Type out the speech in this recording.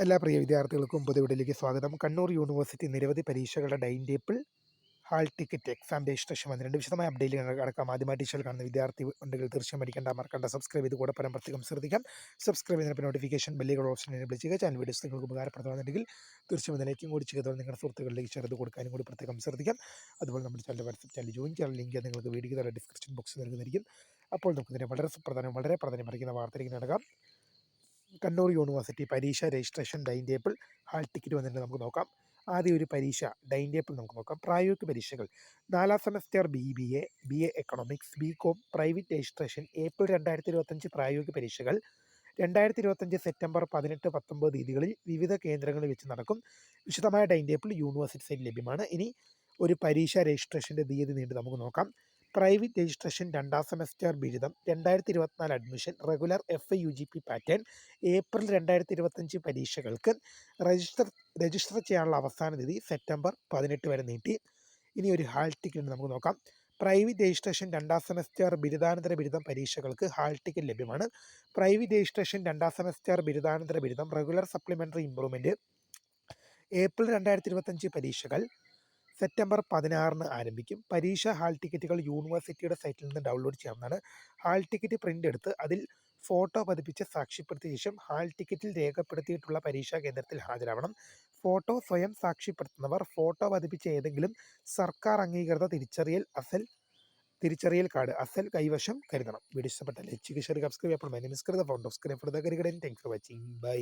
എല്ലാ പ്രിയ വിദ്യാർത്ഥികൾക്കും പുതുവിടിലേക്ക് സ്വാഗതം. കണ്ണൂർ യൂണിവേഴ്സിറ്റി നിരവധി പരീക്ഷകളുടെ time table, hall ticket, exam registration വന്നിട്ടുണ്ട്. വിശദമായ അപ്ഡേറ്റിൽ കിടക്കാം. ആദ്യമായി ടീച്ചർ കാണുന്ന വിദ്യാർത്ഥി ഉണ്ടെങ്കിൽ തീർച്ചയായും മറക്കണ്ട സബ്സ്ക്രൈബ് ചെയ്ത് കൂടെ പരം പ്രത്യേകം ശ്രദ്ധിക്കാം. സബ്സ്ക്രൈബ് ചെയ്യുന്നതിന് നോട്ടിഫിക്കേഷൻ ബെല്ലുകൾ ഓപ്ഷൻ എനേബിൾ ചെയ്യുക. ചാനൽ വീഡിയോസ് നിങ്ങൾക്ക് ഉപകാരപ്രദമാണെന്നുണ്ടെങ്കിൽ തീർച്ചയായും ഇതിലേക്കും കൂടി ചെയ്തോ നിങ്ങളുടെ സുഹൃത്തുക്കളിലേക്ക് ചേർത്ത് കൊടുക്കാനും കൂടി പ്രത്യേകം ശ്രദ്ധിക്കാം. അതുപോലെ നമ്മുടെ ചാനൽ വാട്സ്ആപ്പ് ചാനൽ ജോയിൻ ചെയ്യാൻ ലിങ്ക് നിങ്ങൾക്ക് വീഡിയോ ഡിസ്ക്രിപ്ഷൻ ബോക്സ് നൽകുന്നതായിരിക്കും. അപ്പോൾ നമുക്കിതിനെ വളരെ പ്രാധാന്യമറിയിക്കുന്ന വാർത്തയിലേക്ക് നടക്കാം. കണ്ണൂർ യൂണിവേഴ്സിറ്റി പരീക്ഷ registration time table, hall ticket വന്നിട്ട് നമുക്ക് നോക്കാം. ആദ്യം ഒരു പരീക്ഷ ടൈം ടേബിൾ നമുക്ക് നോക്കാം. പ്രായോഗിക പരീക്ഷകൾ 4ാം semester BA economics, BCom private registration April 2025 പ്രായോഗിക പരീക്ഷകൾ 2025 സെപ്റ്റംബർ 18-19 തീയതികളിൽ വിവിധ കേന്ദ്രങ്ങളിൽ വെച്ച് നടക്കും. വിശദമായ ടൈം ടേബിൾ യൂണിവേഴ്സിറ്റി സൈറ്റിൽ ലഭ്യമാണ്. ഇനി ഒരു പരീക്ഷ രജിസ്ട്രേഷൻ്റെ തീയതി നീണ്ട് നമുക്ക് നോക്കാം. പ്രൈവറ്റ് രജിസ്ട്രേഷൻ 2ാം സെമസ്റ്റർ ബിരുദം 2024 admission regular FIUGP pattern April 2025 പരീക്ഷകൾക്ക് രജിസ്റ്റർ ചെയ്യാനുള്ള അവസാന തീയതി സെപ്റ്റംബർ 18 വരെ നീട്ടി. ഇനി ഒരു ഹാൾ ടിക്കറ്റ് നമുക്ക് നോക്കാം. പ്രൈവറ്റ് രജിസ്ട്രേഷൻ 2ാം സെമസ്റ്റർ ബിരുദാനന്തര ബിരുദം പരീക്ഷകൾക്ക് ഹാൾ ടിക്കറ്റ് ലഭ്യമാണ്. പ്രൈവറ്റ് രജിസ്ട്രേഷൻ 2ാം സെമസ്റ്റർ ബിരുദാനന്തര ബിരുദം റെഗുലർ സപ്ലിമെൻ്ററി ഇംപ്രൂവ്മെൻറ്റ് ഏപ്രിൽ 2025 പരീക്ഷകൾ സെപ്റ്റംബർ 16 ആരംഭിക്കും. പരീക്ഷ ഹാൾ ടിക്കറ്റുകൾ യൂണിവേഴ്സിറ്റിയുടെ സൈറ്റിൽ നിന്ന് ഡൗൺലോഡ് ചെയ്യാവുന്നതാണ്. ഹാൾ ടിക്കറ്റ് പ്രിൻ്റ് എടുത്ത് അതിൽ ഫോട്ടോ പതിപ്പിച്ച് സാക്ഷ്യപ്പെടുത്തിയ ശേഷം ഹാൾ ടിക്കറ്റിൽ രേഖപ്പെടുത്തിയിട്ടുള്ള പരീക്ഷാ കേന്ദ്രത്തിൽ ഹാജരാവണം. ഫോട്ടോ സ്വയം സാക്ഷ്യപ്പെടുത്തുന്നവർ ഫോട്ടോ പതിപ്പിച്ച ഏതെങ്കിലും സർക്കാർ അംഗീകൃത തിരിച്ചറിയൽ കാർഡ് കൈവശം കരുതണം. വീഡിയോ ഇഷ്ടപ്പെട്ടാൽ സബ്സ്ക്രൈബ് ചെയ്യണം. Found of screen for the കരികടൻ. Thanks for watching. ബൈ.